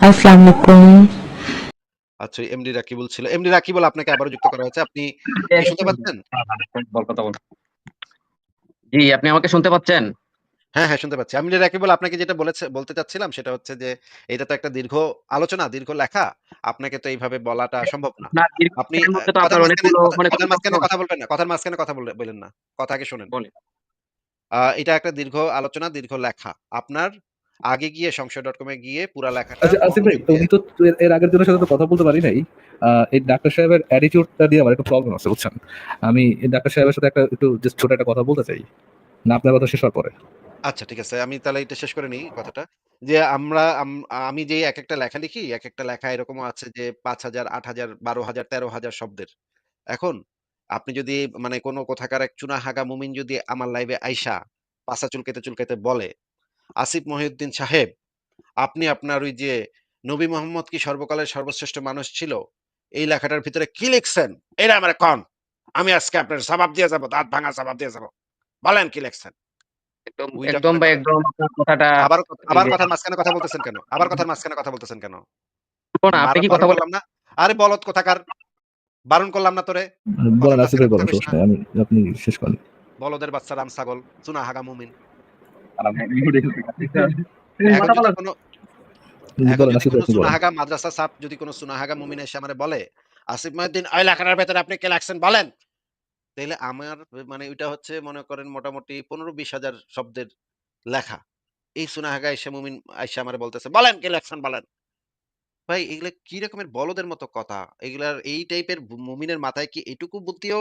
আসসালামু আলাইকুম। আচ্ছা, এমডি রাকিবুল ছিল। এমডি রাকিবুল আপনাকে আবারও যুক্ত করা হয়েছে। আপনি কি শুনতে পাচ্ছেন? কথা বল। জি, আপনি আমাকে শুনতে পাচ্ছেন? হ্যাঁ, হ্যাঁ শুনতে পাচ্ছি। এমডি রাকিবুল আপনাকে যেটা বলতে চাচ্ছিলাম সেটা হচ্ছে যে, এটা তো একটা দীর্ঘ আলোচনা, দীর্ঘ লেখা। আপনাকে তো এইভাবে বলাটা সম্ভব না। আপনার দীর্ঘ আপনি লেখার মধ্যে তো আপনার অনেকগুলো মানে কথার প্রশ্ন মাঝখানে আছে। কথা বলবেন না। কথার মাঝখানে কথা বলবেন না। কথা আগে শোনেন। বলেন। এটা একটা দীর্ঘ আলোচনা, দীর্ঘ লেখা। আপনার আগে গিয়ে সংশয়.com এ গিয়ে পুরা লেখাটা আচ্ছা, আসিফ ভাই, মনোযোগ দিয়ে উনি তো এর আগের জনের সাথে তো কথা বলতে পারি নাই। এই ডাক্তার সাহেবের অ্যাটিটিউডটা দিয়ে আমার একটু প্রবলেম আছে, বুঝছেন? আমি এই ডাক্তার সাহেবের সাথে একটু জাস্ট ছোট একটা কথা বলতে চাই, না আপনার কথা শেষ হওয়ার পরে। আচ্ছা ঠিক আছে। আমি তাহলে এটা শেষ করে নিই কথাটা। যে আমরা আমি যে একেকটা লেখা লিখি, একেকটা লেখা এরকমও আছে যে ৫,০০০, ৮,০০০, ১২,০০০, ১৩,০০০ শব্দের। এখন আপনি যদি মানে কোনো কোথাকার এক চুনাহাগা মুমিন যদি আমার লাইভে আইসা পাছা চুলকাইতে, চুলকাইতে বলে, "আসিফ মহিউদ্দিন সাহেব, আপনি আপনার ওই যে নবী মোহাম্মদ কি সর্বকালের সর্বশ্রেষ্ঠ মানুষ ছিল? এই লেখাটার ভিতরে কি লিখছেন? এইডা আমারে কন। আমি আজকে আপনার জবাব দিয়ে যাবো, দাঁত ভাঙা জবাব দিয়ে যাবো। বলেন কি লিখছেন?" একদম, ওই একদম যখন ভাই, একটা একদম আপনার কথাটা এই আবার যে কথার মাঝখানে কথা বলতেছেন কেন? আবার কথার মাঝখানে কথা বলতেছেন কেন? বলবো না, আপনি কি কথা বারণ বলেন? করলাম না? আরে বলদ কোথাকার! বারণ করলাম না তোরে? বলেন কথার আসিফ মাঝখানে ভাই, কথা বলেন, কইস না? সমস্যা নাই, আপনি শেষ করেন। বলদের বাচ্চা রাম ছাগল, চুনাহাগা মুমিন। এখন কথা যদি বলেন। কোন এখন বলেন যদি আসিফ কোন ভাই, আপনি বলেন। সুনাহাগা মাদ্রাসা ছাত্র যদি কোন সুনাহাগা মুমিন এসে আমারে বলে, "আসিফ মহিউদ্দিন ওই লেখাটার ভেতরে আপনি কি লেখছেন বলেন?" তাইলে আমার মানে ওইটা হচ্ছে মনে করেন মোটামুটি ১৫-২০ হাজার শব্দের লেখা। এই সুনাহাগা এসে মুমিন আইসা আমারে বলতেছে, "বলেন কি লেখছেন বলেন।" ভাই এগুলা কি রকমের বলদের মতো কথা? এগুলার এই টাইপের মুমিনের মাথায় কি এটুকু বুদ্ধিও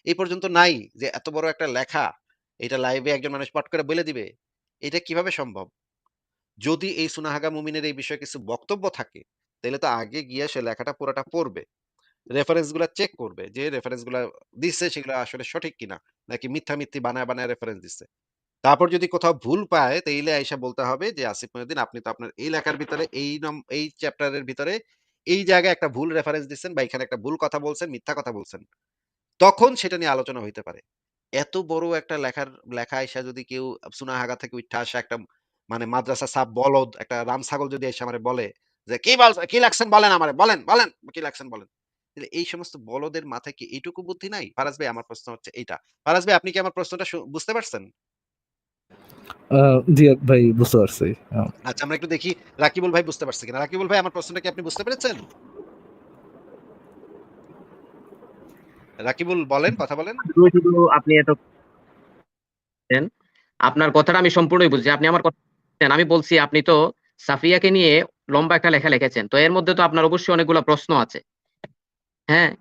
এই পর্যন্ত নাই যে এত বড় একটা লেখা, এটা লাইভে একজন মানুষ পট করে বলে দিবে? এটা কিভাবে সম্ভব? যদি এই সুনাহাগা মুমিনের এই বিষয়ে কিছু বক্তব্য থাকে, তাইলে তো আগে গিয়ে সে লেখাটা পুরাটা পড়বে। রেফারেন্স গুলা চেক করবে যে রেফারেন্স গুলা দিচ্ছে সেগুলা আসলে সঠিক কিনা। নাকি মিথ্যা মিথ্যি বানায়, বানায় রেফারেন্স দিচ্ছে। তারপর যদি কোথাও ভুল পায় তাইলে আইসা বলতে হবে যে, "আসিফ মহিউদ্দিন আপনি তো আপনার এই লেখার ভিতরে এই চ্যাপ্টারের ভিতরে এই জায়গায় একটা ভুল রেফারেন্স দিচ্ছেন বা এখানে একটা ভুল কথা বলছেন, মিথ্যা কথা বলছেন।" তখন সেটা নিয়ে আলোচনা হইতে পারে। এত বড় একটা লেখা আইসা যদি কেউ সুনাহাগা থেকে উইঠ্যা আসা একটা মানে মাদ্রাসা সাব বলদ, একটা রাম ছাগল যদি আইসা আমারে বলে যে, কি লেখছেন বলেন আমারে বলেন, বলেন কি লেখছেন বলেন।" তাহলে এই সমস্ত বলদের মাথায় কি এইটুকু বুদ্ধি নাই? ফারাজ ভাই আমার প্রশ্ন হচ্ছে এইটা। ফারাজ ভাই আপনি কি আমার প্রশ্নটা বুঝতে পারছেন? জি ভাই, বুঝতে পারছি। আচ্ছা আমরা একটু দেখি রাকিবুল ভাই বুঝতে পারছে কিনা। রাকিবুল ভাই আমার প্রশ্নটা কি আপনি বুঝতে পেরেছেন? রাকিবুল বলেন, কথা বলেন। শুধু, শুধু আপনি এত বলছেন, আপনার কথাটা আমি সম্পূর্ণই বুঝছি। আপনি আমার কথা বুঝছেন। আমি বলছি আপনি তো সাফিয়াকে নিয়ে লম্বা একটা লেখা লিখেছেন। তো এর মধ্যে তো আপনার অবশ্যই অনেকগুলা প্রশ্ন আছে। হ্যাঁ?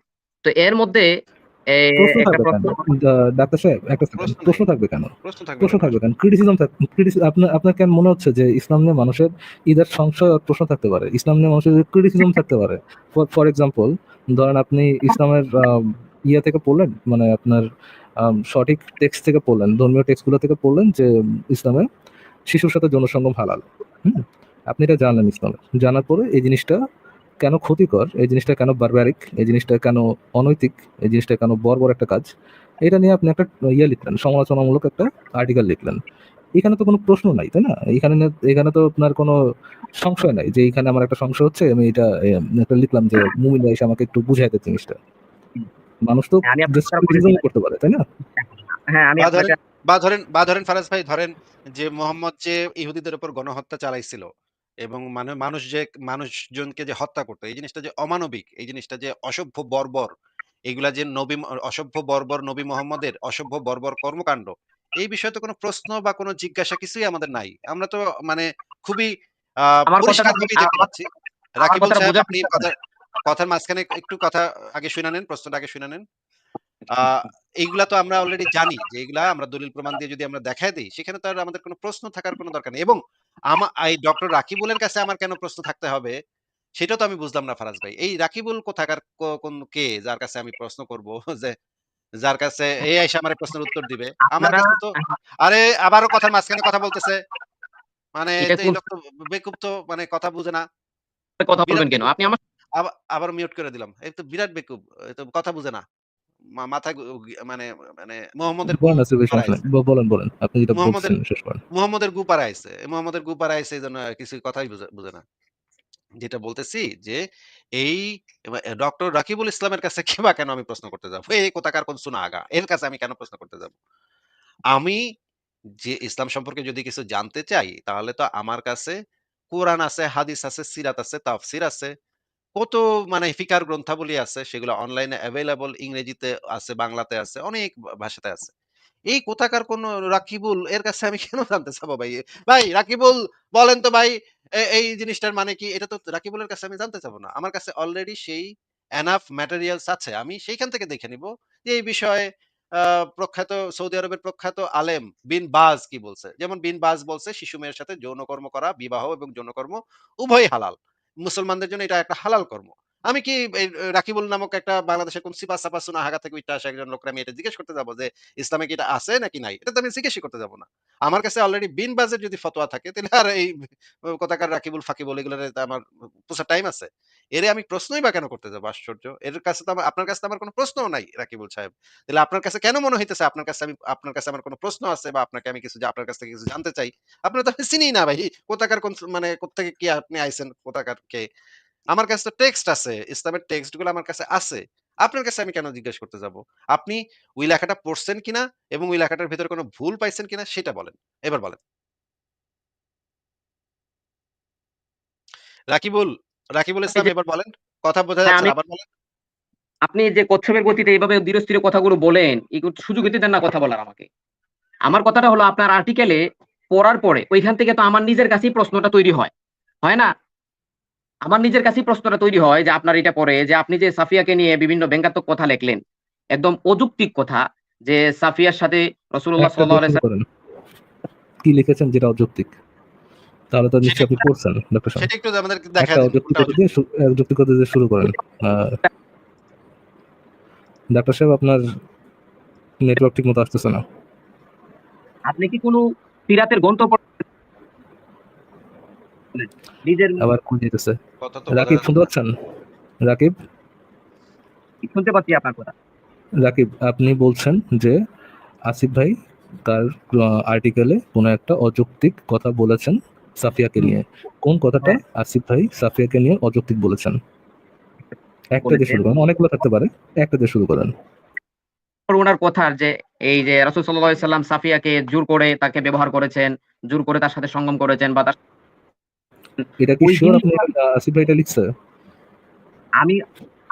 তো এর মধ্যে এ প্রশ্ন একটা থাকবে কেন? প্রশ্ন ডাক্তার সাহেব, একটা সেকেন্ড, প্রশ্ন নাই। প্রশ্ন থাকবে কেন? প্রশ্ন থাকবে প্রশ্ন কেন? থাকবে কেন? ক্রিটিসিজম আপনার আপনার কেন মনে হচ্ছে যে ইসলাম নিয়ে মানুষের ইদার সংশয় আর প্রশ্ন থাকতে পারে? ইসলাম নিয়ে মানুষের ক্রিটিসিজম থাকতে পারে। ফর এক্সাম্পল, ধরেন আপনি ইসলামের ইয়া থেকে পড়লেন, মানে আপনার সঠিক টেক্সট থেকে পড়লেন, ধর্মীয় টেক্সটগুলো থেকে পড়লেন যে ইসলামে শিশুর সাথে যৌন সঙ্গম হালাল। হুম? আপনি এটা জানলেন ইসলামে। জানার পরে এই জিনিসটা কেন ক্ষতিকর, এই জিনিসটা কেন বারবারিক, এই জিনিসটা কেন অনৈতিক, এই জিনিসটা কেন বর্বর একটা কাজ, এটা নিয়ে আপনি একটা ইয়ে লিখলেন, সমালোচনামূলক একটা আর্টিকেল লিখলেন। এখানে তো কোনো প্রশ্ন নাই, তাই না? এখানে তো আপনার কোনো সংশয় নাই যে এখানে আমার একটা সংশয় হচ্ছে, আমি এটা একটা লিখলাম যে মুমিন এসে আমাকে একটু বুঝাই দেয় জিনিসটা। মানুষ তো হ্যাঁ, আমি আপনার জাস্ট কথাটা বুঝেছি ক্রিটিসিজম ভাই। করতে পারে, তাই না? হ্যাঁ, আমি বা আপনাকে ধরেন ফারাজ ভাই ধরেন যে মোহাম্মদ যে ইহুদিদের উপর গণহত্যা চালাইছিল এবং মানুষজনকে যে হত্যা করতো এই জিনিসটা যে অমানবিক, এই জিনিসটা যে অসভ্য বর্বর, এগুলা যে অসভ্য বর্বর নবী মোহাম্মদের অসভ্য বর্বর কর্মকাণ্ড, এই বিষয়ে তো কোনো প্রশ্ন বা কোনো জিজ্ঞাসা কিছুই আমাদের নাই। আমরা তো মানে খুবই আমার কথাটা পরিষ্কারভাবেই দেখতে পাচ্ছি। আমার রাকিবুল কথাটা সাহেব বোঝার আপনি চেষ্টা করেন। কথার মাঝখানে একটু কথা আগে শুনে নেন, প্রশ্নটা আগে শুনে নেন। আ এইগুলা তো আমরা অলরেডি জানি যে এগুলা আমরা দলিল প্রমাণ দিয়ে যদি আমরা দেখায় দেই, সেখানে তো আর আমাদের কোনো প্রশ্ন থাকার কোনো দরকার নেই। এবং এই ডক্টর রাকিবুলের কাছে আমার কেন প্রশ্ন থাকতে হবে, সেটাও তো আমি বুঝলাম না ফারাজ ভাই। এই রাকিবুল কোথাকার কে যার কাছে আমি প্রশ্ন করব যে যার কাছে আইসা আমার এই প্রশ্নের উত্তর দিবে। আমার আপনারা কাছে তো আরে আবারও কথার মাঝখানে কথা বলতেছে। মানে এটা তো এই কোন লোক তো বেকুব তো মানে কথা বুঝে না। কথা বিরাট বলবেন কেন? বেকুব আপনি তো। আমার আবার মিউট করে দিলাম। এই তো বিরাট বেকুব। এ তো কথা বুঝে না। মাথায় মানে মানে মোহাম্মদের গু বলেন আসিফ ভাই, সমস্যা পাড়াইছে। নাই। বলেন, বলেন। আপনি যেটা মোহাম্মদের বলছেন শেষ করেন। মোহাম্মদের গু পাড়াইছে। মোহাম্মদের গু পাড়াইছে এইজন্য কিছু কথাই বুঝে না। যেটা বলতেছি যে এই ডক্টর রাকিবুল ইসলামের কাছে কিংবা কেন আমি প্রশ্ন করতে যাবো? এই কোথাকার কোন সুনাহাগা? এর কাছে আমি কেন প্রশ্ন করতে যাব? আমি যে ইসলাম সম্পর্কে যদি কিছু জানতে চাই, তাহলে তো আমার কাছে কোরআন আছে, হাদিস আছে, সিরাত আছে, তাফসির আছে। কত মানে ফিকার গ্রন্থাবলী আছে, সেগুলো অনলাইনে এভেইলেবল, ইংরেজিতে আছে, বাংলাতে আছে, অনেক ভাষাতে আছে। এই কোথাকার কোন রাকিবুল এর কাছে আমি কেন জানতে চাবো ভাই? ভাই রাকিবুল বলেন তো ভাই এই জিনিসটার মানে কি? এটা তো রাকিবুলের কাছে আমি জানতে চাবো না। আমার কাছে অলরেডি সেই এনাফ ম্যাটেরিয়ালস আছে। আমি সেইখান থেকে দেখে নিব যে এই বিষয়ে আ প্রখ্যাত সৌদি আরবের প্রখ্যাত আলেম বিন বাজ কি বলছে। যেমন বিন বাজ বলছে শিশু মেয়ের সাথে যৌনকর্ম করা, বিবাহ এবং যৌনকর্ম উভয়ই হালাল। মুসলমানদের জন্য এটা একটা হালাল কর্ম। আমি কি এই রাকিবুল নামক একটা বাংলাদেশের কোন সিপা-সাপা সুনাহাগা থেকে উইঠা আসা একজন লোকরে আমি এটা জিজ্ঞেস করতে যাব যে ইসলামে কি এটা আছে নাকি নাই? এটা তো আমি জিজ্ঞেসই করতে যাব না। আমার কাছে অলরেডি বিন বাজের যদি ফতোয়া থাকে তাহলে আর এই কোথাকার রাকিবুল ফাকিবুল এগুলারে তো আমার পোষার টাইম আছে। এরে আমি প্রশ্নই বা কেন করতে যাব? আশ্চর্য! এর কাছে তো আপনার কাছে তো আমার কোন প্রশ্নও নাই রাকিবুল সাহেব। তাহলে আপনার কাছে কেন মনে হইতেছে আপনার কাছে আমার কোন প্রশ্ন আছে বা আপনাকে আমি কিছু আপনার কাছ থেকে কিছু জানতে চাই? আপনারা তো আমি চিনিই না ভাই। কোথাকার কোন মানে কোত্থেকে কি আপনি আইছেন? কোথাকার কে? আমার কাছে তো টেক্সট আছে। ইসলামের টেক্সট গুলো আমার কাছে আছে। আপনার কাছে আমি কেন জিজ্ঞেস করতে যাব? আপনি ওই লেখাটা পড়ছেন কিনা এবং ওই লেখাটার ভেতরে কোন ভুল পাইছেন কিনা সেটা বলেন। এবার বলেন। রাকিবুল, রাকিবুল আপনি ইসলাম যে এবার বলেন। কথা বোঝা হ্যাঁ, যাচ্ছে আমি না। আবার বলেন। আপনি যে কচ্ছপের গতিতে এভাবে ধীরস্থির কথাগুলো বলেন, সুযোগই তো দেন না কথা বলার আমাকে। আমার কথাটা হলো আপনার আর্টিকেলে পড়ার পরে ওইখান থেকে তো আমার নিজের কাছেই প্রশ্নটা তৈরি হয়। হয় না? আমার নিজের কাছেই প্রশ্নটা তৈরি হয় যে আপনার এটা পড়ে যে আপনি যে সাফিয়াকে নিয়ে বিভিন্ন ব্যঙ্গাত্মক কথা লেখলেন। একদম অযৌক্তিক কথা যে সাফিয়ার সাথে রাসূলুল্লাহ একটা দিয়ে সাল্লাল্লাহু আলাইহি শুরু করেন। কি লিখেছেন যেটা অযৌক্তিক? তাহলে তো সেটা নিশ্চয়ই আপনি একটু পড়ছেন ডক্টর সাহেব। সেটা একটু আমাদেরকে দেখায় একটা দিন। কোনটা অযৌক্তিকতা দিয়ে অযৌক্তিক? যৌক্তিকতা দিয়ে শুরু করেন। আ ডাক্তার সাহেব আপনার নেটওয়ার্ক ঠিক মতো আসতেছে না। আপনি কি কোনো সিরাতের গ্রন্থ পড়েন? নিজের আবার কই যেতেছে? কথা তো বোঝা রাকিব যাচ্ছে শুনতে না। পাচ্ছেন? রাকিব? শুনতে পাচ্ছি আপনার কথা। রাকিব আপনি বলছেন যে আসিফ ভাই তার আর্টিকেলে কোনো একটা অযৌক্তিক কথা বলেছেন সাফিয়াকে নিয়ে। কোন কথাটা হ্যাঁ, আসিফ ভাই সাফিয়াকে নিয়ে অযৌক্তিক বলেছেন? একটা দিয়ে বলেছেন। শুরু করেন। অনেকগুলো থাকতে পারে। একটা দিয়ে শুরু করেন। উনার কথা যে এই যে রাসূল সাল্লাল্লাহু আলাইহি সাল্লাম সাফিয়াকে জোর করে তাকে ব্যবহার করেছেন, জোর করে তার সাথে সঙ্গম করেছেন বা তার এটা কি ওই সিউর আপনি জিনিসগুলা আসিফ ভাই এটা লিখছে? আমি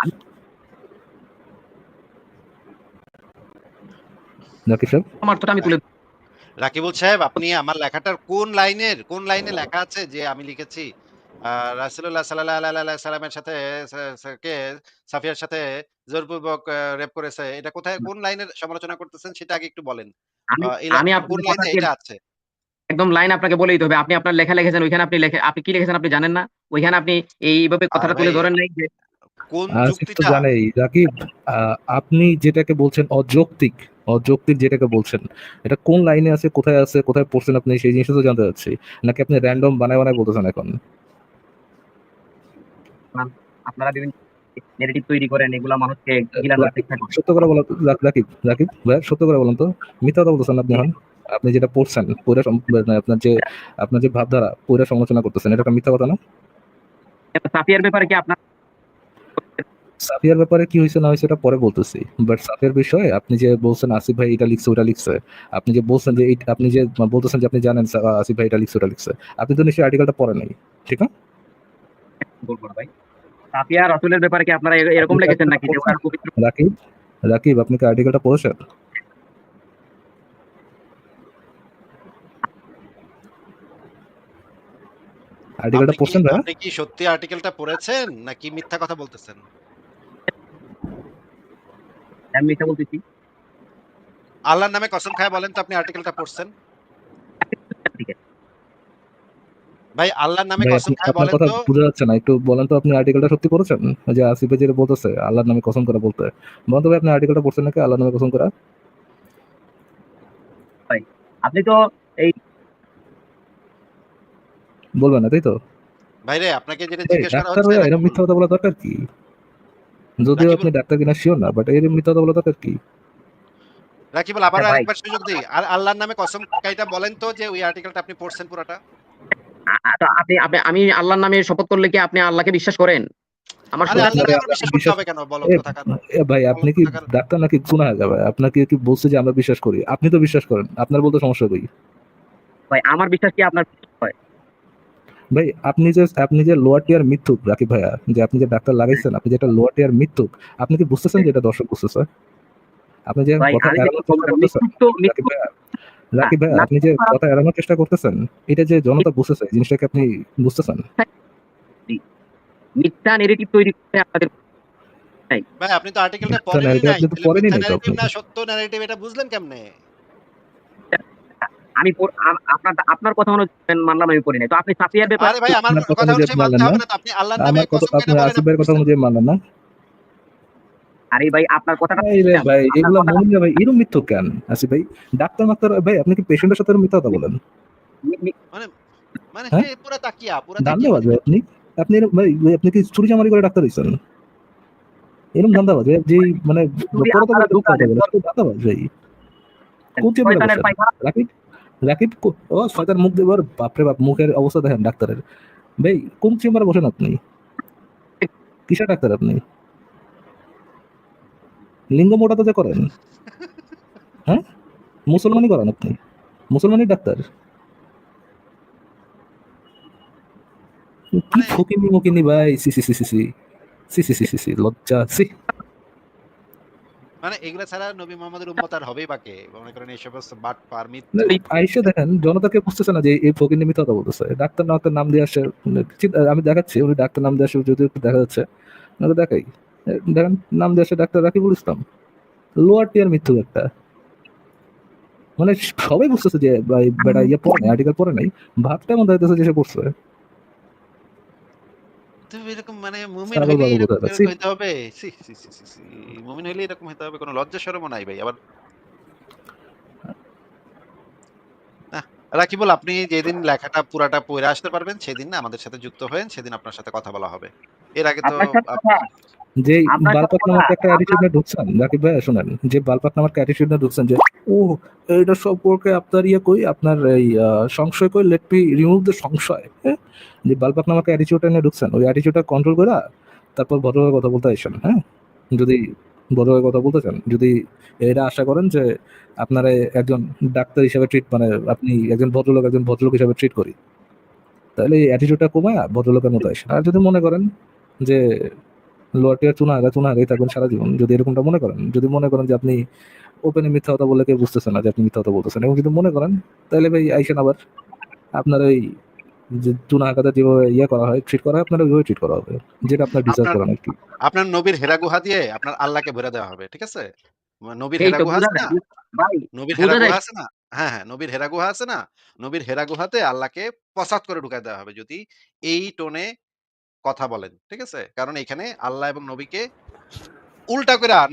আমি নাকি সাহেব? আমার অর্থটা আমি তুলে রাকিবুল সাহেব আপনি আমার লেখাটার কোন লাইনে লেখা আছে যে আমি লিখেছি রাসূলুল্লাহ সাল্লাল্লাহু আলাইহি সাল্লামের সাথে কে সাফিয়ার সাথে জোরপূর্বক রেপ করেছে। এটা কোথায় কোন লাইনের সমালোচনা করতেছেন সেটা আগে একটু বলেন। আমি এই আমি কোন আপনার লাইনে কথাকে এটা আছে? একদম লাইন আপনাকে বলেই দিতে হবে। আপনি আপনার লেখা লিখেছেন, ওইখানে আপনি কি লিখেছেন আপনি জানেন না? ওইখানে আপনি এইভাবে আরে কথাটা ভাই তুলে ধরেন নাই যে কোন আসিফ তো যুক্তিটা? জানেই। রাকিব আপনি যেটাকে বলছেন অযৌক্তিক, অযৌক্তিক যেটাকে বলছেন, এটা কোন লাইনে আছে, কোথায় পড়ছেন আপনি সেই জিনিসটা তো জানতে চাচ্ছি। নাকি আপনি র‍্যান্ডম বানায় বলতেছেন এখন? আপনারা বিভিন্ন ন্যারেটিভ তৈরি করেন, এগুলা মানুষকে গিলানোর রাকিব চেষ্টা করেন। সত্য করে বলেন তো রাকিব ভাইয়া সত্য করে বলেন তো। মিথ্যা কথা বলতেছেন আপনি এখন। আপনি যেটা পড়ছেন পইড়া মানে আপনার যে ভাবধারা পইড়া সমালোচনা করতেছেন এটা একটা মিথ্যা কথা না? সাফিয়ার ব্যাপারে কি আপনার সাফিয়ার ব্যাপারে কি হইছে না হইছে এটা পরে বলতেছি। বাট সাফিয়ার বিষয়ে আপনি যে বলছেন আসিফ ভাই এটা লিখছে ওটা লিখছে। আপনি যে বলছেন যে আপনি যে বলতেছেন যে আপনি জানেন আসিফ ভাই এটা লিখছে ওটা লিখছে। আপনি তো নিশ্চয়ই আর্টিকেলটা পড়েন নাই। ঠিক না? বলবো না ভাই? সাফিয়া রাসূলের ব্যাপারে কি আপনারা আপনি এরকম কি লিখেছেন আর্টিকেলটা নাকি যে পড়ছেন? উনার পবিত্র রাকিব, রাকিব আপনি কি আর্টিকেলটা পড়েছেন? আর্টিকেলটা পড়ছেন ভাইয়া? আপনি কি সত্যি আর্টিকেলটা পড়েছেন নাকি মিথ্যা কথা বলতেছেন? আমি মিথ্যা বলতেছি? আল্লাহর নামে কসম খায়া বলেন তো আপনি আর্টিকেলটা পড়ছেন? ভাই আল্লাহর নামে ভাই কসম খায়া আপনার বলেন কথা তো বোঝা যাচ্ছে না। একটু বলেন তো আপনি আর্টিকেলটা সত্যি পড়েছেন? ওই যে আসিফ ভাই যেটা বলতেছে আল্লাহর নামে কসম করে বলতে। বলেন তো ভাই আপনি আর্টিকেলটা পড়ছেন নাকি আল্লাহর নামে কসম করা? ভাই আপনি তো এই বলবেন না তাই তো? ভাইরে আপনাকে যেটা এই জিজ্ঞেস করা ডাক্তার হচ্ছে হইয়া এরকম রাকিবুল মিথ্যা কথা বলা দরকার কি? যদিও রাকিবুল আপনি ডাক্তার কিনা সিওর না, বাট এরকম মিথ্যা কথা বলা দরকার কি? রাকিবুল হ্যাঁ আবারও ভাই, আরেকবার সুযোগ দেই। আর আল্লাহর নামে কসম কাইটা বলেন তো যে ওই আর্টিকেলটা আপনি পড়ছেন পুরাটা? তো আমি আল্লাহর নামে শপথ করলে কি আপনি আল্লাহকে বিশ্বাস করেন? আমার আরে শরীর আল্লাহরে ভাই, আবার বিশ্বাস করতে বিশ্বাস হবে কেন? বলদ এ কোথাকার। ভাই, আপনি বলদ কি কোথাকার। ডাক্তার নাকি গুনাহগার ভাই? আপনাকে কি বলছে যে আমরা বিশ্বাস করি? আপনি তো বিশ্বাস করেন। আপনার বলতে সমস্যা কই? ভাই, আমার বিশ্বাস কি আপনার বিশ্বাস হয়? ভাই, আপনি যে লোয়ার টিয়ার মিথ্যুক রাকিব ভাইয়া, যে আপনি যে ডাক্তার লাগাইছেন, আপনি যে একটা লোয়ার টিয়ার মিথ্যুক, আপনি কি বুঝতেছেন যে এটা দর্শক বুঝতেছে? আপনি যে ভাই, কথা আমি এড়ানোর চেষ্টা বললাম করতেছেন, রাকিব ভাইয়া, রাকিব ভাইয়া, না আপনি যে কথা এড়ানোর চেষ্টা করতেছেন, এটা যে জনতা বুঝতেছে, এই জিনিসটাকে আপনি বুঝতেছেন? মিথ্যা নেগেটিভ তৈরি করে আপনাদের নাই। ভাই আপনি তো আর্টিকেলটা মিথ্যা পড়েনই narrative নাই। আপনি তো তাহলে পড়েনই মিথ্যা নাই তো ন্যারেটিভ আপনি। না সত্য ন্যারেটিভ এটা বুঝলেন কেমনে? আমি আপনার কথা মানলাম, আমি পড়ি নাই। তো আপনি সাফিয়ার ব্যাপারে আরে ভাই আমার আপনার কথা কথা অনুযায়ী অনুযায়ী আপনি মানতে মানলেন না? হবে না তো। আপনি আল্লাহর নামে আমার কথা, কসম আপনি কেটে বলেন আসিফ আপনি ভাইয়ের কথা বুঝছেন। অনুযায়ী মানলেন না? আরে ভাই, আপনার কথাটা এই রে বুঝলাম। ভাই, আপনার এগুলা কথাটা মুমিন ভাই, এরকম মিথ্যুক কেন আসিফ ভাই? ডাক্তার মাক্তার ভাই, আপনি কি পেশেন্টের সাথে মিথ্যা কথা বলেন? মি- মি- মানে মানে হ্যাঁ, হে পুরা তাকিয়া ধান্দাবাজ মানে। ভাই আপনি। আপনি ভাই, আপনি কি চুরি চামারি করে ডাক্তার হইছেন? এরকম ধান্দাবাজ ভাই, যে মানে যদি পরত আপনারা বলে ধোঁকা কথা দেন, বলে, সেটা ধান্দাবাজ ভাই। কোন চেম্বারে শয়তানের বসেন? পায়খানা। রাকিব, ও শয়তান মুখ দেবার, বাপরে বাপ, মুখের অবস্থা দেখেন ডাক্তারের। ভাই, কোন চেম্বারে বসেন আপনি? কিসের ডাক্তার আপনি? লিঙ্গ মোটা তো যে করেন, হ্যাঁ? মুসলমানি করেন আপনি? মুসলমানি ডাক্তার? কি মানে ফকিনি মকিনি ভাই, সি সি সি সি সি সি সি সি সি সি, লজ্জা সি। মানে এগুলা ছাড়া নবী মুহাম্মদের উম্মত আর হবেই বা কে? মনে করেন এই সমস্ত বাটপার, মিথ্যু। আইসা দেখেন জনতাকে বুঝতেছে না যে এই ফকিনি মিথ্যা কথা বলতেছে। ডাক্তার না নাম দিয়ে আসে, আমি দেখাচ্ছি, উনি ডাক্তার নাম দিয়ে আসে, যদি একটু দেখা যাচ্ছে নাহলে দেখাই। দেখেন, নাম দিয়ে আসে ডাক্তার রাকিবুল ইসলাম, লোয়ার টিয়ার মৃত্যু একটা। মানে সবাই বুঝতেছে যে ভাই বেটা ইয়ে পড়ে নাই, আর্টিকেল পড়ে নাই, ভাবটা এমন দাঁড়িয়েছে যে সে পড়ছে। তো এরকম মানে মুমিন ছাগল হইলেই বাবু এরকম কোথায় এরকম হইতে হবে? ছি, ছি, ছি, ছি, ছি। মুমিন হইলেই এরকম হইতে হবে? কোনো লজ্জা শরমও নাই ভাই। আবার নাহ, রাকিবুল আপনি যেদিন লেখাটা পুরাটা পইড়া আসতে পারবেন সেদিন না আমাদের সাথে যুক্ত হয়েন, সেদিন আপনার সাথে কথা বলা হবে। এর আগে তো আপনার সাথে আপ কথা, যে আপনার সাথে বালপাক কথা, নামক একটা আপনার অ্যাটিটিউড নিয়ে ঢুকছেন রাকিব ভাই, শোনেন, যে বালপাক নামক অ্যাটিটিউড নিয়ে ঢুকছেন যে ও এটা সম্পর্কে আপনার ইয়ে কই, আপনার এই সংশয় কই, লেট মি রিমুভ দ্য সংশয়, হ্যাঁ? যে বালপাক নামক অ্যাটিটিউডটা নিয়ে ঢুকছেন, ওই অ্যাটিটিউডটা কন্ট্রোল করে তারপর ভদ্রভাবে কথা বলতে আসেন, হ্যাঁ? যদি ভদ্রভাবে কথা বলতে চান, যদি এটা আশা করেন যে আপনারা একজন ডাক্তার হিসেবে ট্রিট, মানে আপনি একজন ভদ্রলোক হিসেবে ট্রিট করি, তাহলে এই অ্যাটিটিউডটা কমায় ভদ্রলোকের মতো আসেন। আর যদি মনে করেন যে লোয়াটিয়া চুনা আগাই থাকবেন সারা জীবন, যদি এরকমটা মনে করেন, যদি মনে করেন যে আপনি ওপেনে মিথ্যা কথা বলে কেউ বুঝতেছেন না যে আপনি মিথ্যা কথা বলতেছেন, এবং যদি মনে করেন, তাহলে ভাই আইসেন আবার, আপনার ওই যে চুনা আগাতে যেভাবে ইয়ে করা হয়, ট্রিট করা হয়, আপনার ওইভাবে ট্রিট করা হবে, যেটা আপনার ডিজার্ভ আপনার করেন আর কি। আপনার নবীর হেরা গুহা দিয়ে আপনার আল্লাহকে ভরে দেওয়া হবে। ঠিক আছে? নবীর এই হেরা তো গুহা বোঝা আছে যায় না? ভাই, নবীর হেরা বোঝা যায়। গুহা আছে না? হ্যাঁ, হ্যাঁ, নবীর হেরা গুহা আছে না? নবীর হেরা গুহাতে আল্লাহকে পসাত করে ঢুকায় দেওয়া হবে যদি এই টোনে কথা বলেন। ঠিক আছে? কারণ এখানে আল্লাহ এবং নবীকে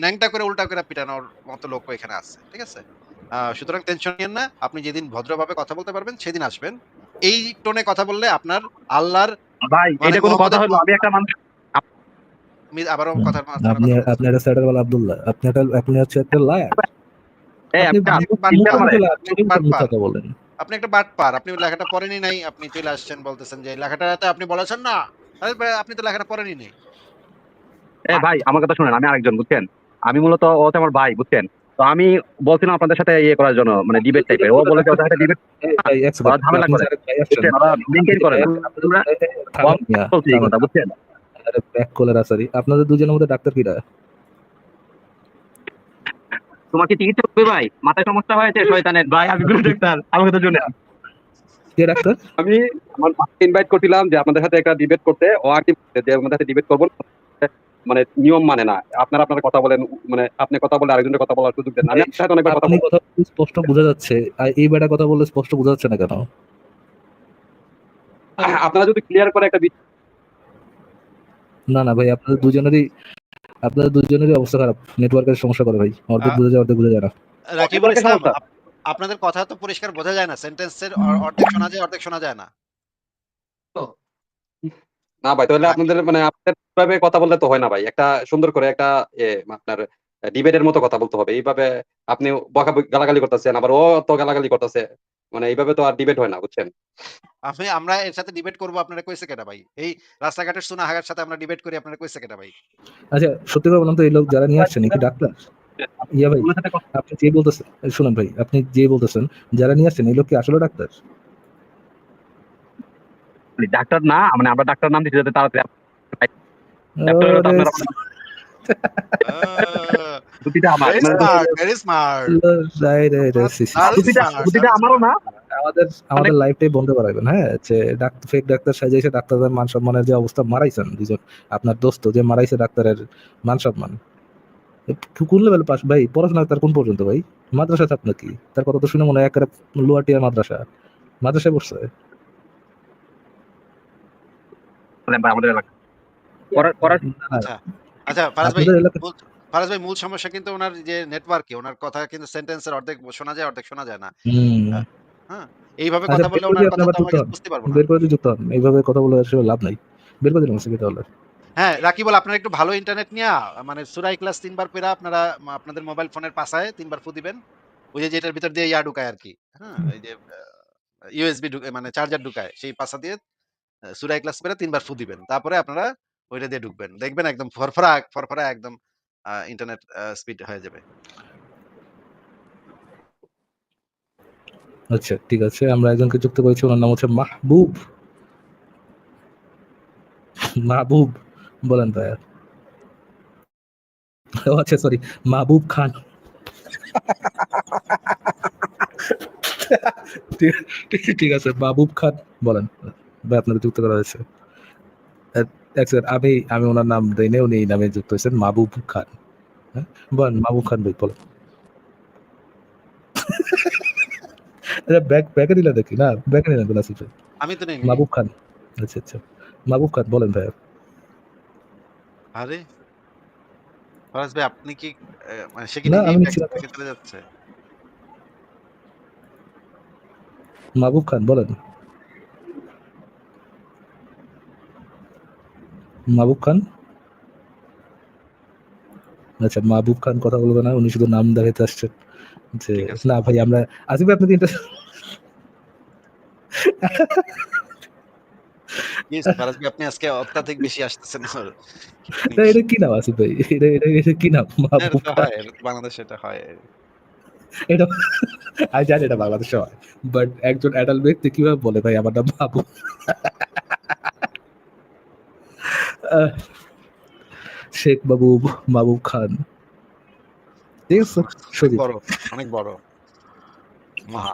ন্যাংটা করে উল্টা কইরা পিটানোর মতো লোকও এখানে আছে। ঠিক আছে? সুতরাং টেনশন নিয়েন না। আপনি যেদিন ভদ্রভাবে কথা বলতে পারবেন সেদিন আসবেন। এই টোনে কথা বললে আপনার আল্লাহর ভাই, মানে এটা কোনো কথা মোহাম্মদের হলো? আমি একটা মানুষ। আমি আবারও হুম। কথার মাঝখানে আপনি কথা আপনি বলতেছেন। একটা স্যাটারওয়ালা আব্দুল্লাহ, আপনি হচ্ছে একটা লায়ার। আপনি আপনি এক মুখে বাটপার, মুখে লায়ার, আপনি চোখে এক মুখে মিথ্যা বাটপার। কথা বলেন। আপনি একটা বাটপার। আপনি লেখাটা পড়েনই নাই। আপনি চইলা আসছেন বলতেছেন যে, "লেখাটাতে আপনি বলেছেন না।" আরে ভাই আপনি তো লেখাটা পড়েনই নাই। ভাই, আমার কথা শুনেন, আমি আরেকজন, বুঝছেন? আমি মূলত ও হচ্ছে আমার ভাই, বুঝছেন? তো আমি বলছিলাম আপনাদের সাথে ইয়ে করার জন্য, মানে ডিবেট টাইপের। ও বলেছে ওদের সাথে ডিবেট এই ভাই এক ওরা সেকেন্ড, ঝামেলা আপনি করে, যে আরেক ভাই আসছেন, বুঝছেন? ওরা আপনি মেনটেন যে করে ভাই না। আসছেন, আমরা ও থামেন মিয়া, বলছি এই থামেন। কথা, বুঝছেন? আরে ব্যাক কলের আসারি, আপনাদের দুজনের মধ্যে ডাক্তার কিরা? তোমার কি চিকিৎসা করবে ভাই? মাথায় সমস্যা হয়েছে শয়তানের। ভাই, আমি কোনো ডাক্তার, আমাকে তো শুনেন। কে ডাক্তার? আমি আমার ভাইকে ইনভাইট করছিলাম যে আপনাদের সাথে একটা ডিবেট করতে। ও আর কি বলছে যে আমাদের সাথে ডিবেট করবো না, মানে নিয়ম মানে না। আপনার কথা বলেন, মানে আপনি কথা বলে আরেকজনের কথা বলার সুযোগ দেন না। আমি ভাই, আপনার সাথে অনেকবার কথা আপনি বলছি। কথা বললে স্পষ্ট বোঝা যাচ্ছে, আর এই বেটা কথা বললে স্পষ্ট বোঝা যাচ্ছে না কেন? আপনারা যদি ক্লিয়ার করে একটা না না ভাই, আপনাদের দুজনেরই অবস্থা খারাপ, নেটওয়ার্কের সমস্যা করে ভাই, অর্ধেক আ বোঝা যায় অর্ধেক বোঝা যায় না। রাকিবুল নেটওয়ার্কের ইসলাম সমস্যা। আপনাদের কথা তো পরিষ্কার বোঝা যায় না। সেন্টেন্সের অর্ধেক শোনা যায়, অর্ধেক শোনা যায় না। না ভাই, তাহলে রাকি আপনাদের মানে আপনাদের ভাবে কথা বললে তো হয় না ভাই। একটা সুন্দর করে একটা আপনার ডিবেটের মতো কথা বলতে হবে। এইভাবে আপনি গালাগালি করতেছেন, আবার ও তো গালাগালি করতেছে। মানে এইভাবে তো আর ডিবেট হয় না, বুঝছেন? আমরা এর সাথে ডিবেট করব আপনারা কইছে কেডা ভাই? এই রাস্তাঘাটের সুনাহাগার সাথে আমরা ডিবেট করি আপনারা কইছে কেডা ভাই? আচ্ছা, সত্যি করে বলুন তো, এই লোক যারা নিয়ে আসছেন কি ডাক্তার? ইয়া ভাই, ওনার সাথে কথা আপনি যে বলতেছেন, শুনুন ভাই, আপনি যে বলতেছেন যারা নিয়ে আসছেন এই লোক কি আসলে ডাক্তার? বলি, ডাক্তার না, মানে আমরা ডাক্তার নাম দিচ্ছি যাতে তাড়াতাড়ি ডাক্তার হলে তো আরে আপনারা আ বুদ্ধিটা আমার। Very smart, very smart. Right, right, দারুণ স্মার্ট, বুদ্ধিটা দারুণ আমারও না। আমাদের লাইফটাই বন্ধ করাবেন, হ্যাঁ, যে ফেক ডাক্তার সাজিয়েছে ডাক্তারদের মান সম্মানের যে অবস্থা মারাইছেন দুজন, আপনার দোস্ত যে মারাইছে ডাক্তারের মান সম্মান। কোন লেভেল পাস ভাই? পড়াশোনা তার কোন পর্যন্ত ভাই? মাদ্রাসা ছাত্র নাকি? তার কথা তো শুনে মনে হয় একেবারে লোয়ার টিয়ার মাদ্রাসায় পড়ছে। মানে আমাদের এলাকা পড়ার আচ্ছা, আচ্ছা ফারাজ ভাই, আপনাদের এলাকা মূল সমস্যা কিন্তু উনার যে নেটওয়ার্কে, উনার কথা কিন্তু সেন্টেন্সের অর্ধেক শোনা যায়, অর্ধেক শোনা যায় না। হুম। আ হ্যাঁ? এইভাবে আচ্ছা, কথা বের বললে করে উনার দিয়ে আপনি কথা আবার তো যুক্ত আমরা হন। বুঝতে পারব না। বের করে দিয়ে যুক্ত হন। এইভাবে কথা বলে আসলে লাভ নাই। বের করে দিলাম সেটা হলো। হ্যাঁ, রাকিবুল আপনারা একটু ভালো ইন্টারনেট নিয়া মানে সূরা ইখলাস ৩ বার পইড়া আপনারা আপনাদের মোবাইল ফোনের পাশায় ৩ বার ফু দিবেন। ওই যে যেটার ভিতর দিয়ে ইয়া ঢুকায় আরকি। হ্যাঁ? এই যে ইউএসবি মানে চার্জার ঢুকায়। সেই পাশা দিয়ে সূরা ইখলাস পইড়া ৩ বার ফু দিবেন। তারপরে আপনারা ওইটা দিয়ে ঢুকবেন। দেখবেন একদম ফরফরা একদম ইন্টারনেট স্পিড হয়ে যাবে। আচ্ছা, ঠিক আছে। আমরা একজনকে যুক্ত করেছি, ওনার নাম হচ্ছে মাহবুব। মাহবুব, বলেন ভাইয়া। ও আচ্ছা, সরি, মাহবুব খান। ঠিক আছে, মাহবুব খান বলেন ভাই, আপনাকে যুক্ত করা হয়েছে। এক সেকেন্ড, আমি ওনার নাম দেই নাই, উনি এই নামে যুক্ত হয়েছেন, মাহবুব খান। হ্যাঁ, বলেন মাহবুব খান ভাই, বলেন। ব্যাকে দিলে দেখি না, ব্যাকে নিলেন আসিফ ভাই। আমি তো নেই। মাহবুব খান, আচ্ছা আচ্ছা, মাহবুব খান বলেন ভাইয়া। আরে! ফরাজ ভাই আপনি কি মানে সে কি না, নিজেই আমি ব্যাক নিচ্ছি না। থেকে চলে যাচ্ছে? মাহবুব খান বলেন। মাহবুব খান, আচ্ছা, মাহবুব খান কথা বলবে না, উনি শুধু নাম দেখাতে আসছেন যে ঠিক আছে। না ভাই, আমরা আসিফ ভাই, আপনাকে কি হইছে ফারাজ ভাই আপনি আজকে অত্যাধিক বেশি আসতেছেন আমার। না, এটা কি নাম আসিফ ভাই? এটা কি নাম? এটা মাহবুব তো খান। হয়, এটা তো বাংলাদেশে এটা হয়। এটা আমি জানি এটা বাংলাদেশে হয়, বাট একজন অ্যাডাল্ট ব্যক্তি কিভাবে বলে ভাই আমার নাম মাহবুব? আহ, শেখ মাহবুব, মাহবুব খান, ঠিক আছে অনেক সজীব। বড়, অনেক বড়। মহা।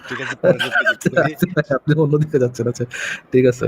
ঠিক আছে পরের রূপে যুক্ত করি। আপনি অন্যদিকে যাচ্ছেন, আচ্ছা ঠিক আছে।